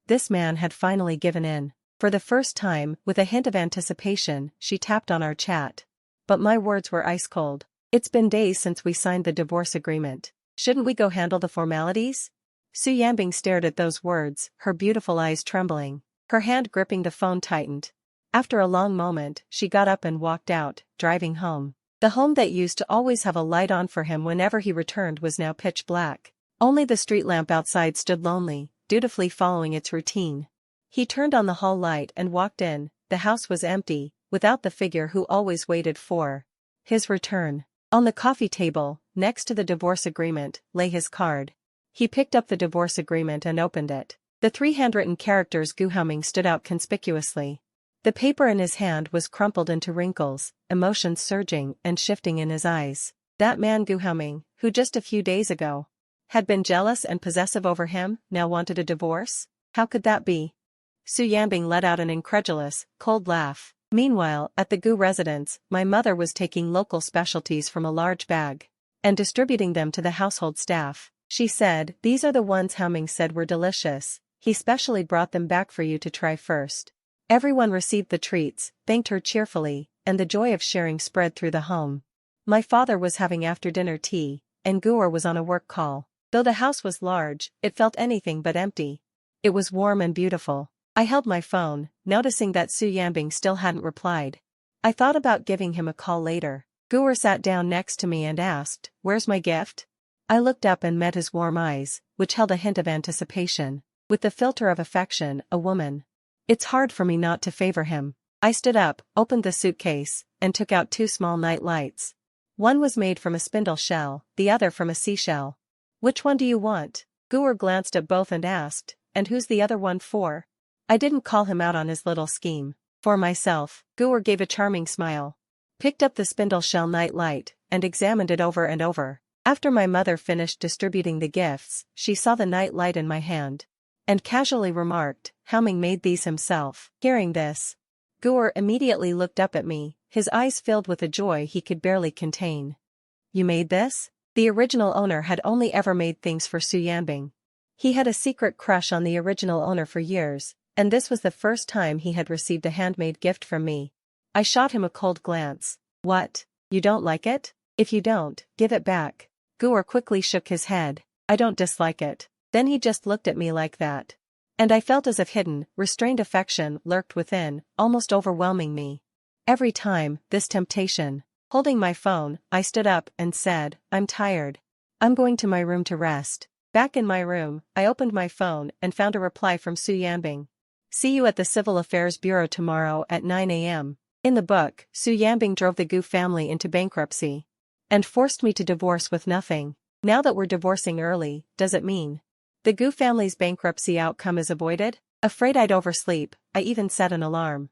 A: This man had finally given in. For the first time, with a hint of anticipation, she tapped on our chat. But my words were ice cold. "It's been days since we signed the divorce agreement. Shouldn't we go handle the formalities?" Su Yanbing stared at those words, her beautiful eyes trembling. Her hand gripping the phone tightened. After a long moment, she got up and walked out, driving home. The home that used to always have a light on for him whenever he returned was now pitch black. Only the street lamp outside stood lonely, dutifully following its routine. He turned on the hall light and walked in. The house was empty, without the figure who always waited for his return. On the coffee table, next to the divorce agreement, lay his card. He picked up the divorce agreement and opened it. The 3 handwritten characters Gu Haoming stood out conspicuously. The paper in his hand was crumpled into wrinkles, emotions surging and shifting in his eyes. That man Gu Haoming, who just a few days ago had been jealous and possessive over him, now wanted a divorce? How could that be? Su Yanbing let out an incredulous, cold laugh. Meanwhile, at the Gu residence, my mother was taking local specialties from a large bag and distributing them to the household staff. She said, "These are the ones Haoming said were delicious. He specially brought them back for you to try first." Everyone received the treats, thanked her cheerfully, and the joy of sharing spread through the home. My father was having after-dinner tea, and Guer was on a work call. Though the house was large, it felt anything but empty. It was warm and beautiful. I held my phone, noticing that Su Yanbing still hadn't replied. I thought about giving him a call later. Guer sat down next to me and asked, "Where's my gift?" I looked up and met his warm eyes, which held a hint of anticipation. With the filter of affection, a woman. It's hard for me not to favor him. I stood up, opened the suitcase, and took out 2 small night lights. One was made from a spindle shell, the other from a seashell. "Which one do you want?" Guer glanced at both and asked, "And who's the other one for?" I didn't call him out on his little scheme. "For myself." Guer gave a charming smile. Picked up the spindle shell night light, and examined it over and over. After my mother finished distributing the gifts, she saw the night light in my hand and casually remarked, "Haoming made these himself." Hearing this, Guer immediately looked up at me, his eyes filled with a joy he could barely contain. "You made this?" The original owner had only ever made things for Su Yanbing. He had a secret crush on the original owner for years, and this was the first time he had received a handmade gift from me. I shot him a cold glance. "What? You don't like it? If you don't, give it back." Guer quickly shook his head. "I don't dislike it." Then he just looked at me like that. And I felt as if hidden, restrained affection lurked within, almost overwhelming me. Every time, this temptation. Holding my phone, I stood up and said, "I'm tired. I'm going to my room to rest." Back in my room, I opened my phone and found a reply from Su Yanbing. "See you at the Civil Affairs Bureau tomorrow at 9 a.m. In the book, Su Yanbing drove the Gu family into bankruptcy and forced me to divorce with nothing. Now that we're divorcing early, does it mean the Gu family's bankruptcy outcome is avoided? Afraid I'd oversleep, I even set an alarm.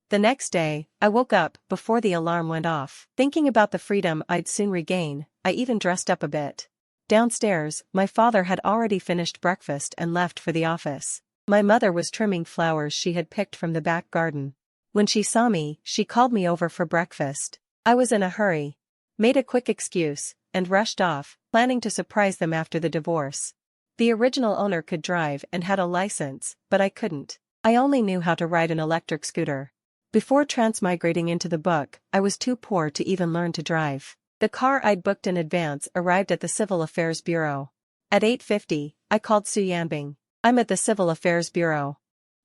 A: The next day, I woke up before the alarm went off. Thinking about the freedom I'd soon regain, I even dressed up a bit. Downstairs, my father had already finished breakfast and left for the office. My mother was trimming flowers she had picked from the back garden. When she saw me, she called me over for breakfast. I was in a hurry, made a quick excuse, and rushed off, planning to surprise them after the divorce. The original owner could drive and had a license, but I couldn't. I only knew how to ride an electric scooter. Before transmigrating into the book, I was too poor to even learn to drive. The car I'd booked in advance arrived at the Civil Affairs Bureau. At 8:50, I called Su Yanbing. I'm at the Civil Affairs Bureau.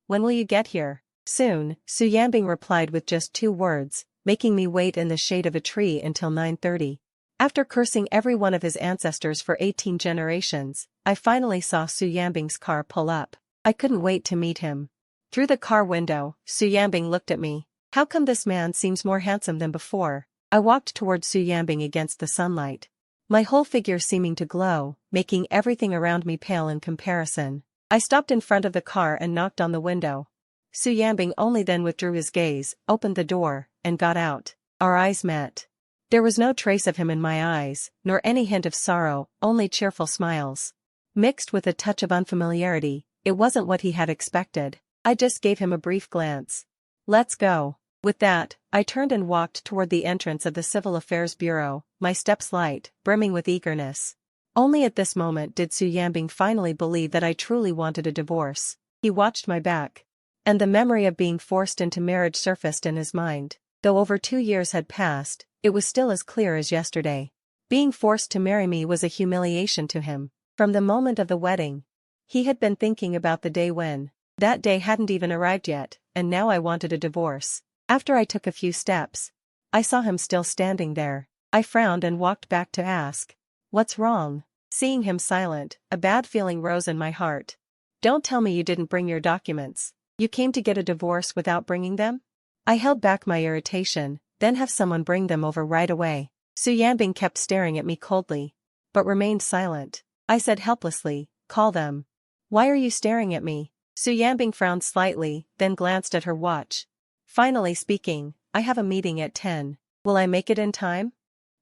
A: When will you get here? Soon, Su Yanbing replied with just 2 words, making me wait in the shade of a tree until 9:30. After cursing every one of his ancestors for 18 generations, I finally saw Su Yanbing's car pull up. I couldn't wait to meet him. Through the car window, Su Yanbing looked at me. How come this man seems more handsome than before? I walked toward Su Yanbing against the sunlight, my whole figure seeming to glow, making everything around me pale in comparison. I stopped in front of the car and knocked on the window. Su Yanbing only then withdrew his gaze, opened the door, and got out. Our eyes met. There was no trace of him in my eyes, nor any hint of sorrow, only cheerful smiles. Mixed with a touch of unfamiliarity, it wasn't what he had expected. I just gave him a brief glance. Let's go. With that, I turned and walked toward the entrance of the Civil Affairs Bureau, my steps light, brimming with eagerness. Only at this moment did Su Yanbing finally believe that I truly wanted a divorce. He watched my back. And the memory of being forced into marriage surfaced in his mind. Though over 2 years had passed, it was still as clear as yesterday. Being forced to marry me was a humiliation to him. From the moment of the wedding, he had been thinking about the day when. That day hadn't even arrived yet, and now I wanted a divorce. After I took a few steps, I saw him still standing there. I frowned and walked back to ask, "What's wrong?" Seeing him silent, a bad feeling rose in my heart. "Don't tell me you didn't bring your documents. You came to get a divorce without bringing them?" I held back my irritation, "Then have someone bring them over right away." Su Yanbing kept staring at me coldly, but remained silent. I said helplessly, "Call them." "Why are you staring at me?" Su Yanbing frowned slightly, then glanced at her watch. Finally speaking, "I have a meeting at 10. Will I make it in time?"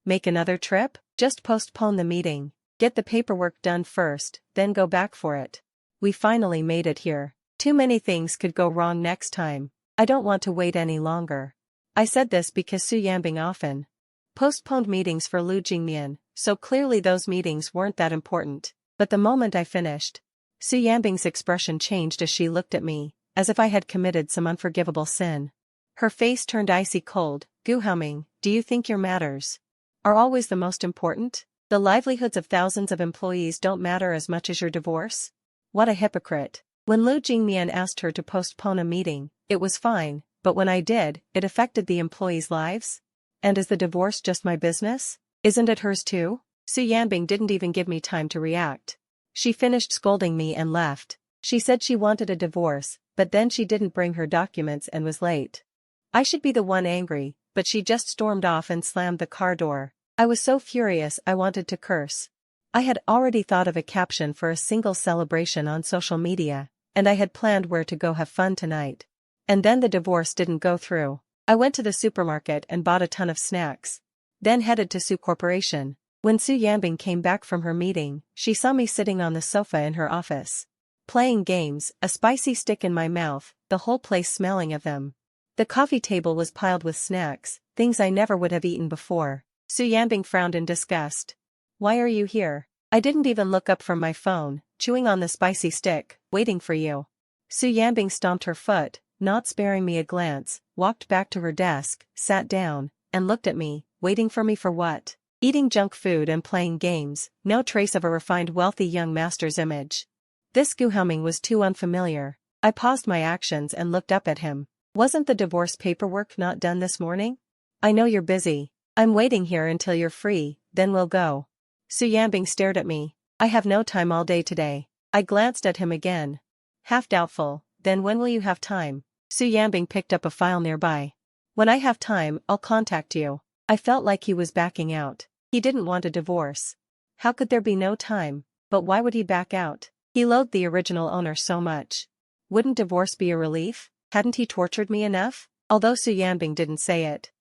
A: "Make another trip?" "Just postpone the meeting. Get the paperwork done first, then go back for it. We finally made it here. Too many things could go wrong next time. I don't want to wait any longer." I said this because Su Yanbing often postponed meetings for Lu Jingmian, so clearly those meetings weren't that important. But the moment I finished, Su Yanbing's expression changed as she looked at me, as if I had committed some unforgivable sin. Her face turned icy cold. "Haoming, do you think your matters are always the most important? The livelihoods of thousands of employees don't matter as much as your divorce?" What a hypocrite. When Lu Jingmian asked her to postpone a meeting, it was fine, but when I did, it affected the employees' lives? And is the divorce just my business? Isn't it hers too? Su Yanbing didn't even give me time to react. She finished scolding me and left. She said she wanted a divorce, but then she didn't bring her documents and was late. I should be the one angry, but she just stormed off and slammed the car door. I was so furious I wanted to curse. I had already thought of a caption for a single celebration on social media, and I had planned where to go have fun tonight. And then the divorce didn't go through. I went to the supermarket and bought a ton of snacks. Then headed to Su Corporation. When Su Yanbing came back from her meeting, she saw me sitting on the sofa in her office, playing games, a spicy stick in my mouth, the whole place smelling of them. The coffee table was piled with snacks, things I never would have eaten before. Su Yanbing frowned in disgust. "Why are you here?" "I didn't even look up from my phone, chewing on the spicy stick, waiting for you." Su Yanbing stomped her foot, not sparing me a glance, walked back to her desk, sat down, and looked at me. "Waiting for me for what?" "Eating junk food and playing games, no trace of a refined wealthy young master's image." This Haoming was too unfamiliar. I paused my actions and looked up at him. "Wasn't the divorce paperwork not done this morning?" "I know you're busy. I'm waiting here until you're free, then we'll go." Su Yanbing stared at me. "I have no time all day today." I glanced at him again, half doubtful. "Then when will you have time?" Su Yanbing picked up a file nearby. "When I have time, I'll contact you." I felt like he was backing out. He didn't want a divorce. How could there be no time? But why would he back out? He loathed the original owner so much. Wouldn't divorce be a relief? Hadn't he tortured me enough? Although Su Yanbing didn't say it.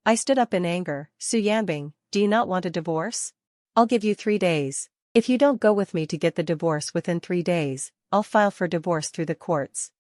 A: I stood up in anger. "Su Yanbing, do you not want a divorce? I'll give you 3 days. If you don't go with me to get the divorce within 3 days, I'll file for divorce through the courts."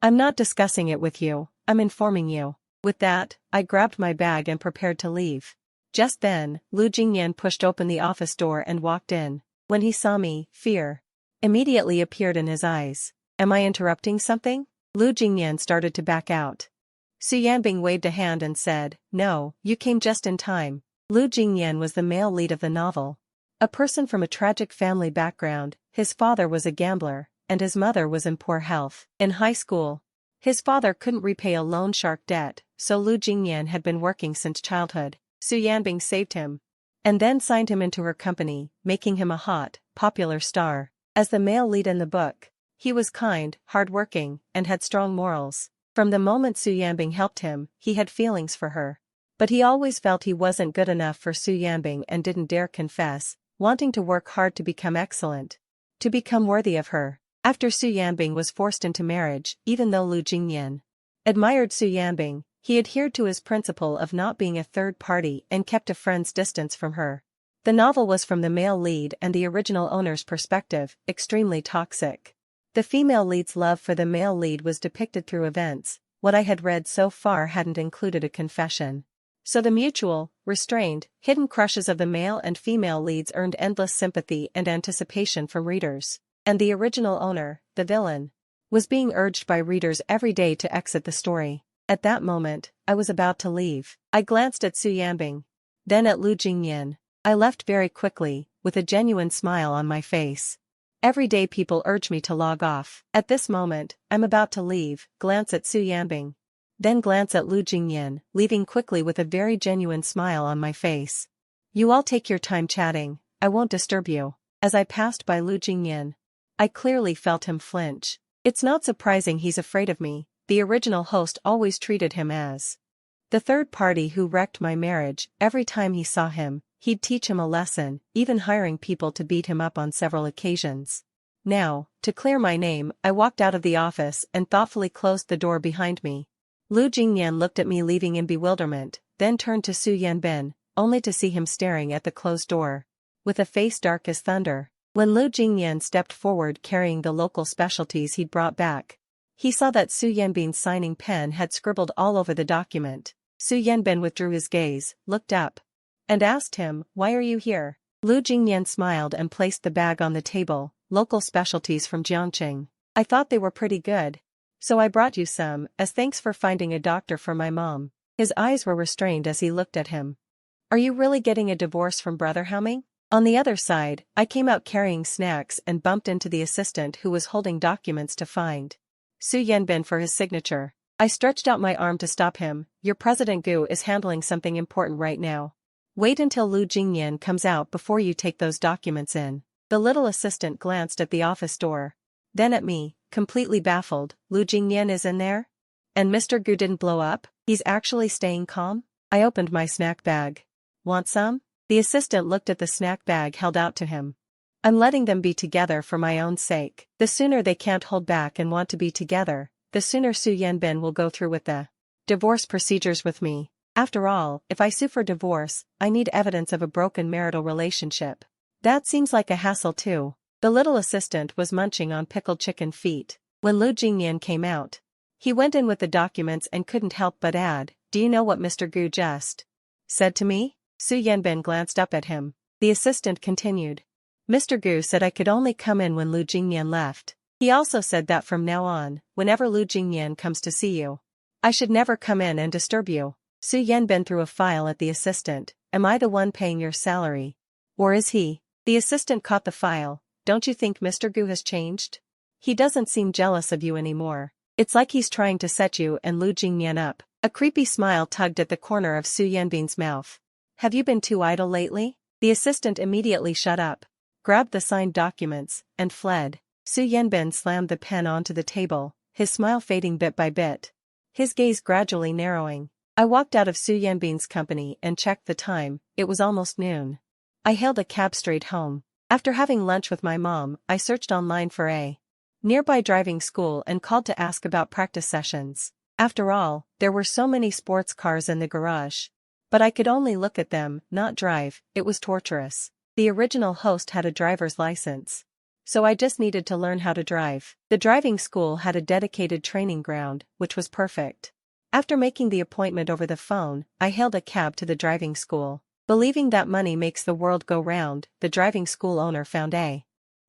A: "I'm not discussing it with you, I'm informing you." With that, I grabbed my bag and prepared to leave. Just then, Lu Jingyan pushed open the office door and walked in. When he saw me, fear immediately appeared in his eyes. "Am I interrupting something?" Lu Jingyan started to back out. Su Yanbing waved a hand and said, "No, you came just in time." Lu Jingyan was the male lead of the novel. A person from a tragic family background, his father was a gambler, and his mother was in poor health. In high school, his father couldn't repay a loan shark debt, so Lu Jingyan had been working since childhood. Su Yanbing saved him and then signed him into her company, making him a hot, popular star. As the male lead in the book, he was kind, hardworking, and had strong morals. From the moment Su Yanbing helped him, he had feelings for her. But he always felt he wasn't good enough for Su Yanbing and didn't dare confess, wanting to work hard to become excellent, to become worthy of her. After Su Yanbing was forced into marriage, even though Lu Jingyan admired Su Yanbing, he adhered to his principle of not being a third party and kept a friend's distance from her. The novel was from the male lead and the original owner's perspective, extremely toxic. The female lead's love for the male lead was depicted through events. What I had read so far hadn't included a confession. So the mutual, restrained, hidden crushes of the male and female leads earned endless sympathy and anticipation from readers. And the original owner, the villain, was being urged by readers every day to exit the story. At that moment, I was about to leave. I glanced at Su Yanbing, then at Lu Jingyan. I left very quickly, with a genuine smile on my face. Every day people urge me to log off. At this moment, I'm about to leave, glance at Su Yanbing. Then glance at Lu Jingyan, leaving quickly with a very genuine smile on my face. You all take your time chatting, I won't disturb you. As I passed by Lu Jingyan, I clearly felt him flinch. It's not surprising he's afraid of me. The original host always treated him as the third party who wrecked my marriage. Every time he saw him, he'd teach him a lesson, even hiring people to beat him up on several occasions. Now, to clear my name, I walked out of the office and thoughtfully closed the door behind me. Lu Jingyan looked at me leaving in bewilderment, then turned to Su Yanbing, only to see him staring at the closed door, with a face dark as thunder. When Lu Jingyan stepped forward carrying the local specialties he'd brought back, he saw that Su Yanbing's signing pen had scribbled all over the document. Su Yanbing withdrew his gaze, looked up, and asked him, "Why are you here?" Lu Jingyan smiled and placed the bag on the table. "Local specialties from Jiangqing. I thought they were pretty good, so I brought you some, as thanks for finding a doctor for my mom." His eyes were restrained as he looked at him. "Are you really getting a divorce from Brother Haoming?" On the other side, I came out carrying snacks and bumped into the assistant who was holding documents to find Su Yanbing for his signature. I stretched out my arm to stop him. "Your President Gu is handling something important right now. Wait until Lu Jingyan comes out before you take those documents in." The little assistant glanced at the office door, then at me, completely baffled. "Lu Jingyan is in there? And Mr. Gu didn't blow up? He's actually staying calm?" I opened my snack bag. "Want some?" The assistant looked at the snack bag held out to him. "I'm letting them be together for my own sake. The sooner they can't hold back and want to be together, the sooner Su Yanbing will go through with the divorce procedures with me. After all, if I sue for divorce, I need evidence of a broken marital relationship. That seems like a hassle too." The little assistant was munching on pickled chicken feet. When Lu Jingyan came out, he went in with the documents and couldn't help but add, "Do you know what Mr. Gu just said to me?" Su Yanbing glanced up at him. The assistant continued. "Mr. Gu said I could only come in when Lu Jingyan left. He also said that from now on, whenever Lu Jingyan comes to see you, I should never come in and disturb you." Su Yanbing threw a file at the assistant. "Am I the one paying your salary? Or is he?" The assistant caught the file. "Don't you think Mr. Gu has changed? He doesn't seem jealous of you anymore. It's like he's trying to set you and Lu Jingyan up." A creepy smile tugged at the corner of Su Yanbing's mouth. "Have you been too idle lately?" The assistant immediately shut up, grabbed the signed documents, and fled. Su Yanbing slammed the pen onto the table, his smile fading bit by bit, his gaze gradually narrowing. I walked out of Su Yanbing's company and checked the time. It was almost noon. I hailed a cab straight home. After having lunch with my mom, I searched online for a nearby driving school and called to ask about practice sessions. After all, there were so many sports cars in the garage. But I could only look at them, not drive. It was torturous. The original host had a driver's license, so I just needed to learn how to drive. The driving school had a dedicated training ground, which was perfect. After making the appointment over the phone, I hailed a cab to the driving school. Believing that money makes the world go round, the driving school owner found a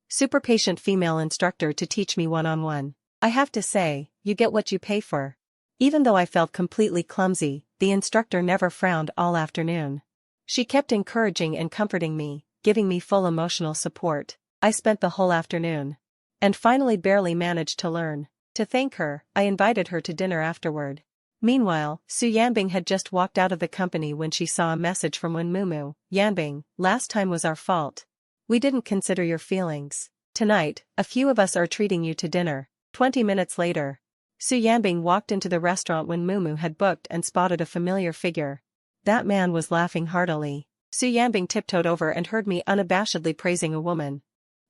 A: super patient female instructor to teach me one-on-one. I have to say, you get what you pay for. Even though I felt completely clumsy, the instructor never frowned all afternoon. She kept encouraging and comforting me, giving me full emotional support. I spent the whole afternoon. And finally barely managed to learn. To thank her, I invited her to dinner afterward. Meanwhile, Su Yanbing had just walked out of the company when she saw a message from Wenmumu. Yanbing, last time was our fault. We didn't consider your feelings. Tonight, a few of us are treating you to dinner. 20 minutes later. Su Yanbing walked into the restaurant when Mumu had booked and spotted a familiar figure. That man was laughing heartily. Su Yanbing tiptoed over and heard me unabashedly praising a woman.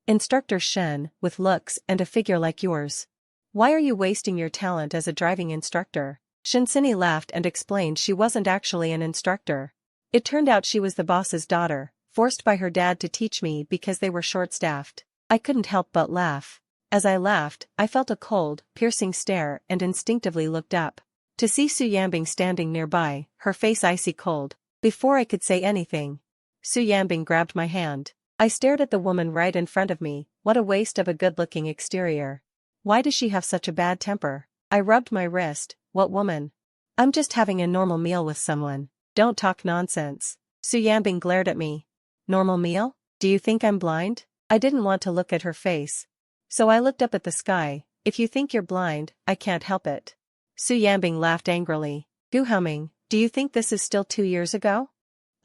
A: Instructor Shen, with looks and a figure like yours. Why are you wasting your talent as a driving instructor? Shinsini laughed and explained she wasn't actually an instructor. It turned out she was the boss's daughter, forced by her dad to teach me because they were short-staffed. I couldn't help but laugh. As I laughed, I felt a cold, piercing stare and instinctively looked up. To see Su Yanbing standing nearby, her face icy cold. Before I could say anything, Su Yanbing grabbed my hand. I stared at the woman right in front of me. What a waste of a good-looking exterior. Why does she have such a bad temper? I rubbed my wrist. What woman? I'm just having a normal meal with someone. Don't talk nonsense. Su Yanbing glared at me. Normal meal? Do you think I'm blind? I didn't want to look at her face. So I looked up at the sky. If you think you're blind, I can't help it. Su Yanbing laughed angrily. Haoming, do you think this is still 2 years ago?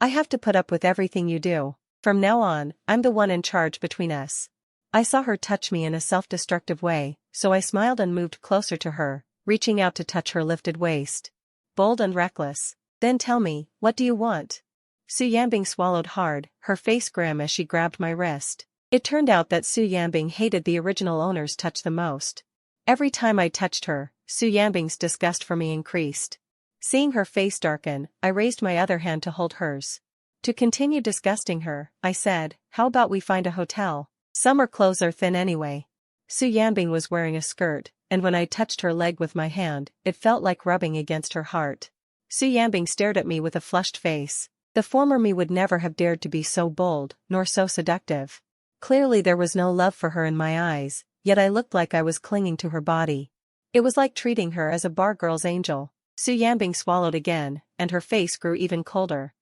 A: I have to put up with everything you do. From now on, I'm the one in charge between us. I saw her touch me in a self-destructive way, so I smiled and moved closer to her, reaching out to touch her lifted waist. Bold and reckless. Then tell me, what do you want? Su Yanbing swallowed hard, her face grim as she grabbed my wrist. It turned out that Su Yanbing hated the original owner's touch the most. Every time I touched her, Su Yanbing's disgust for me increased. Seeing her face darken, I raised my other hand to hold hers. To continue disgusting her, I said, how about we find a hotel? Summer clothes are thin anyway. Su Yanbing was wearing a skirt, and when I touched her leg with my hand, it felt like rubbing against her heart. Su Yanbing stared at me with a flushed face. The former me would never have dared to be so bold, nor so seductive. Clearly there was no love for her in my eyes, yet I looked like I was clinging to her body. It was like treating her as a bar girl's angel. Su Yanbing swallowed again, and her face grew even colder.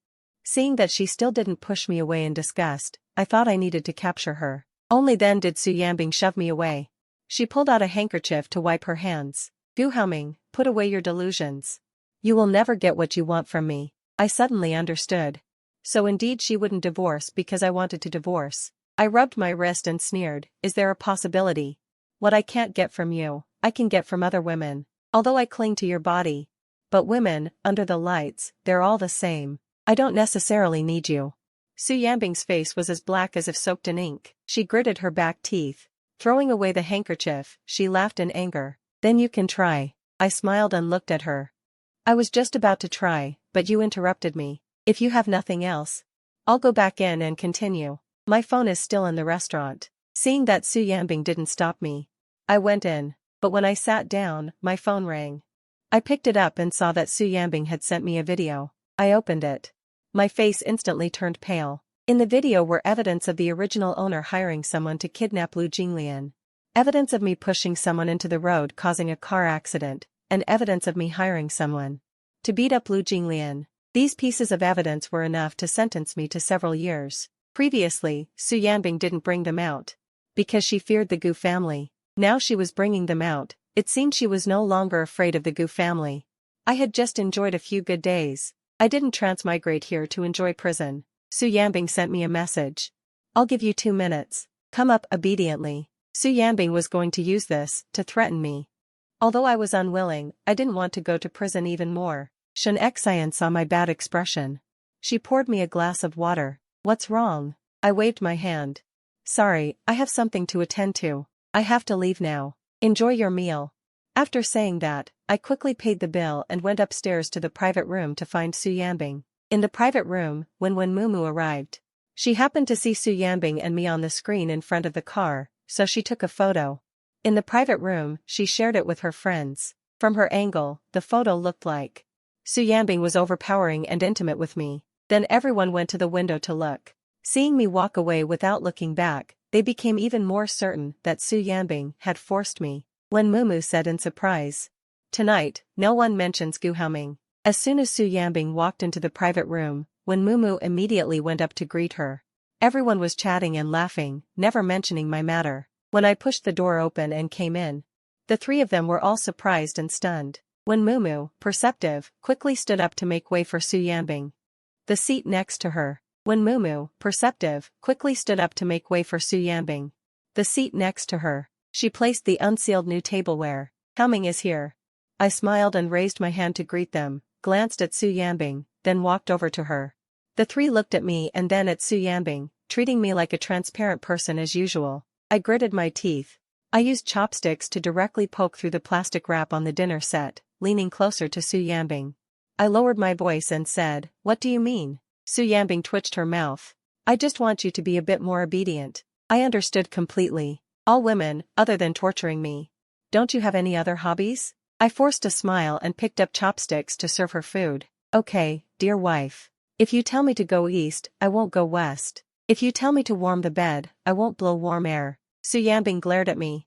A: Seeing that she still didn't push me away in disgust, I thought I needed to capture her. Only then did Su Yanbing shove me away. She pulled out a handkerchief to wipe her hands. Haoming, put away your delusions. You will never get what you want from me. I suddenly understood. So indeed she wouldn't divorce because I wanted to divorce. I rubbed my wrist and sneered, is there a possibility? What I can't get from you, I can get from other women. Although I cling to your body. But women, under the lights, they're all the same. I don't necessarily need you. Su Yanbing's face was as black as if soaked in ink. She gritted her back teeth. Throwing away the handkerchief, she laughed in anger. Then you can try. I smiled and looked at her. I was just about to try, but you interrupted me. If you have nothing else, I'll go back in and continue. My phone is still in the restaurant. Seeing that Su Yanbing didn't stop me, I went in, but when I sat down, my phone rang. I picked it up and saw that Su Yanbing had sent me a video. I opened it. My face instantly turned pale. In the video were evidence of the original owner hiring someone to kidnap Lu Jinglian. Evidence of me pushing someone into the road causing a car accident, and evidence of me hiring someone to beat up Lu Jinglian. These pieces of evidence were enough to sentence me to several years. Previously, Su Yanbing didn't bring them out because she feared the Gu family. Now she was bringing them out. It seemed she was no longer afraid of the Gu family. I had just enjoyed a few good days. I didn't transmigrate here to enjoy prison. Su Yanbing sent me a message. I'll give you 2 minutes. Come up obediently. Su Yanbing was going to use this to threaten me. Although I was unwilling, I didn't want to go to prison even more. Shen Xian saw my bad expression. She poured me a glass of water. What's wrong? I waved my hand. Sorry, I have something to attend to. I have to leave now. Enjoy your meal. After saying that, I quickly paid the bill and went upstairs to the private room to find Su Yanbing. In the private room, when Mumu arrived, she happened to see Su Yanbing and me on the screen in front of the car, so she took a photo. In the private room, she shared it with her friends. From her angle, the photo looked like Su Yanbing was overpowering and intimate with me. Then everyone went to the window to look. Seeing me walk away without looking back, they became even more certain that Su Yanbing had forced me. When Mumu said in surprise, Tonight, no one mentions Haoming. As soon as Su Yambing walked into the private room, Wen Mumu immediately went up to greet her. Everyone was chatting and laughing, never mentioning my matter. When I pushed the door open and came in, the three of them were all surprised and stunned. Wen Mumu, perceptive, quickly stood up to make way for Su Yambing. The seat next to her. Wen Mumu, perceptive, quickly stood up to make way for Su Yambing. The seat next to her. She placed the unsealed new tableware. Haoming is here. I smiled and raised my hand to greet them, glanced at Su Yambing, then walked over to her. The three looked at me and then at Su Yambing, treating me like a transparent person as usual. I gritted my teeth. I used chopsticks to directly poke through the plastic wrap on the dinner set, leaning closer to Su Yambing. I lowered my voice and said, "What do you mean?" Su Yambing twitched her mouth. "I just want you to be a bit more obedient." I understood completely. All women, other than torturing me. Don't you have any other hobbies? I forced a smile and picked up chopsticks to serve her food. Okay, dear wife. If you tell me to go east, I won't go west. If you tell me to warm the bed, I won't blow warm air. Su Yambing glared at me.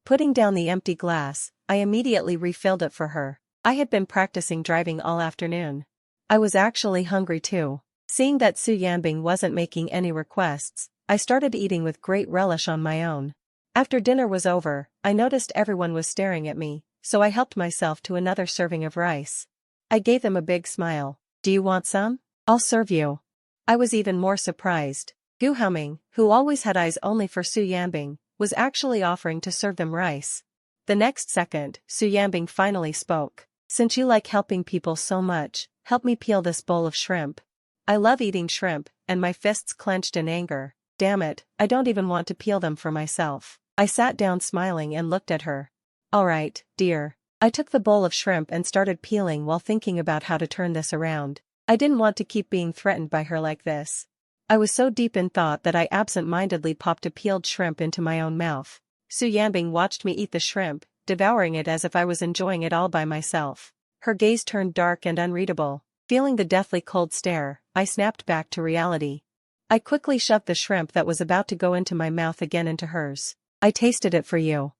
A: Putting down the empty glass, I immediately refilled it for her. I had been practicing driving all afternoon. I was actually hungry too. Seeing that Su Yambing wasn't making any requests, I started eating with great relish on my own. After dinner was over, I noticed everyone was staring at me, so I helped myself to another serving of rice. I gave them a big smile. "Do you want some? I'll serve you." I was even more surprised. Haoming, who always had eyes only for Su Yambing, was actually offering to serve them rice. The next second, Su Yambing finally spoke. "Since you like helping people so much, help me peel this bowl of shrimp." I love eating shrimp, and my fists clenched in anger. Damn it, I don't even want to peel them for myself. I sat down smiling and looked at her. "Alright, dear." I took the bowl of shrimp and started peeling while thinking about how to turn this around. I didn't want to keep being threatened by her like this. I was so deep in thought that I absent-mindedly popped a peeled shrimp into my own mouth. Su Yambing watched me eat the shrimp, devouring it as if I was enjoying it all by myself. Her gaze turned dark and unreadable. Feeling the deathly cold stare, I snapped back to reality. I quickly shoved the shrimp that was about to go into my mouth again into hers. "I tasted it for you.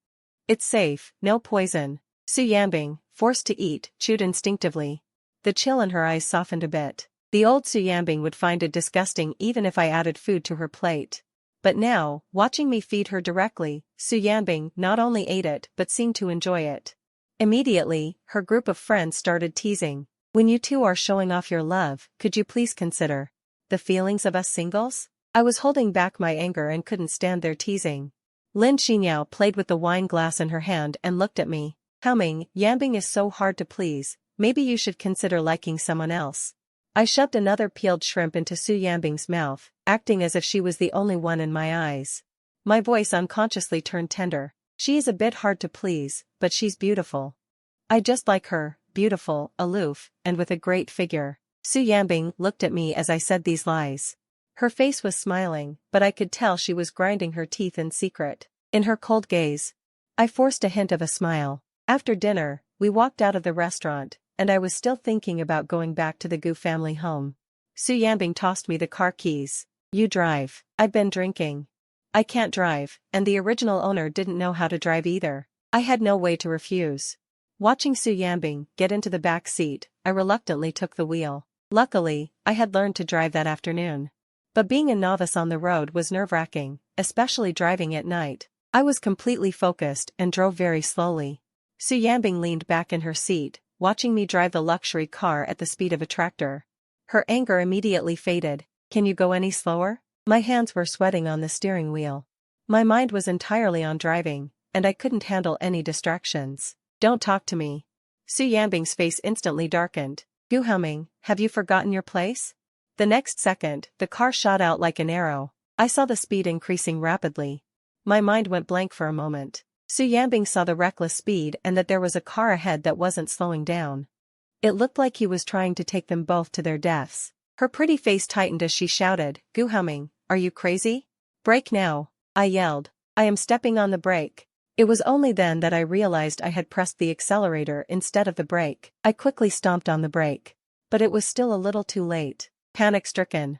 A: It's safe, no poison." Su Yambing, forced to eat, chewed instinctively. The chill in her eyes softened a bit. The old Su Yambing would find it disgusting even if I added food to her plate. But now, watching me feed her directly, Su Yambing not only ate it but seemed to enjoy it. Immediately, her group of friends started teasing. "When you two are showing off your love, could you please consider the feelings of us singles?" I was holding back my anger and couldn't stand their teasing. Lin Xinyao played with the wine glass in her hand and looked at me. "Haoming, Yambing is so hard to please, maybe you should consider liking someone else." I shoved another peeled shrimp into Su Yambing's mouth, acting as if she was the only one in my eyes. My voice unconsciously turned tender. "She is a bit hard to please, but she's beautiful. I just like her, beautiful, aloof, and with a great figure." Su Yambing looked at me as I said these lies. Her face was smiling, but I could tell she was grinding her teeth in secret. In her cold gaze, I forced a hint of a smile. After dinner, we walked out of the restaurant, and I was still thinking about going back to the Gu family home. Su Yambing tossed me the car keys. "You drive." I'd been drinking. "I can't drive," and the original owner didn't know how to drive either. I had no way to refuse. Watching Su Yambing get into the back seat, I reluctantly took the wheel. Luckily, I had learned to drive that afternoon. But being a novice on the road was nerve-wracking, especially driving at night. I was completely focused and drove very slowly. Su Yambing leaned back in her seat, watching me drive the luxury car at the speed of a tractor. Her anger immediately faded. "Can you go any slower?" My hands were sweating on the steering wheel. My mind was entirely on driving, and I couldn't handle any distractions. "Don't talk to me." Su Yambing's face instantly darkened. "Haoming, have you forgotten your place?" The next second, the car shot out like an arrow. I saw the speed increasing rapidly. My mind went blank for a moment. Su Yambing saw the reckless speed and that there was a car ahead that wasn't slowing down. It looked like he was trying to take them both to their deaths. Her pretty face tightened as she shouted, "Haoming, are you crazy? Brake now!" I yelled. "I am stepping on the brake." It was only then that I realized I had pressed the accelerator instead of the brake. I quickly stomped on the brake. But it was still a little too late. Panic-stricken,